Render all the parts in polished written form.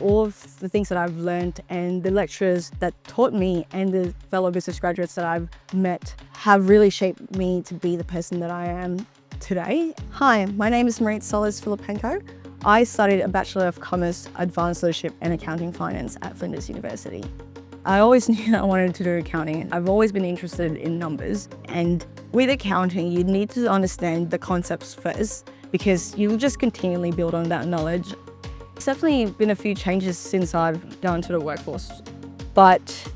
all of the things that I've learned and the lecturers that taught me and the fellow business graduates that I've met have really shaped me to be the person that I am today. Hi, my name is Marithe Solis Filipenko. I studied a Bachelor of Commerce, Advanced Leadership and Accounting Finance at Flinders University. I always knew I wanted to do accounting. I've always been interested in numbers, and with accounting, you need to understand the concepts first because you'll just continually build on that knowledge. It's definitely been a few changes since I've gone to the workforce, but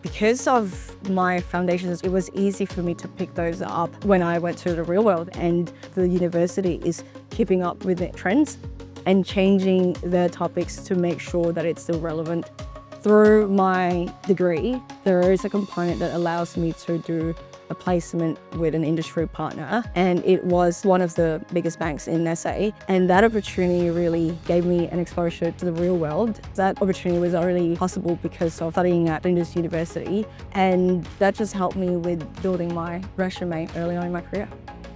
because of my foundations, it was easy for me to pick those up when I went to the real world, and the university is keeping up with the trends and changing their topics to make sure that it's still relevant. Through my degree, there is a component that allows me to do a placement with an industry partner, and it was one of the biggest banks in SA, and that opportunity really gave me an exposure to the real world. That opportunity was only possible because of studying at Flinders University, and that just helped me with building my resume early on in my career.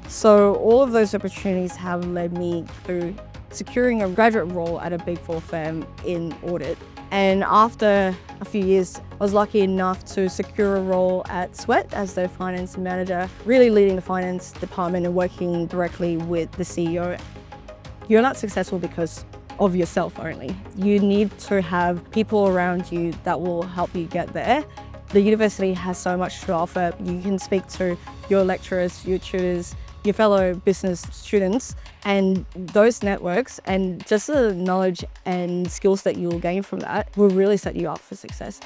So all of those opportunities have led me to securing a graduate role at a Big Four firm in audit. And after a few years, I was lucky enough to secure a role at Sweat as their finance manager, really leading the finance department and working directly with the CEO. You're not successful because of yourself only. You need to have people around you that will help you get there. The university has so much to offer. You can speak to your lecturers, your tutors, your fellow business students, and those networks and just the knowledge and skills that you'll gain from that will really set you up for success.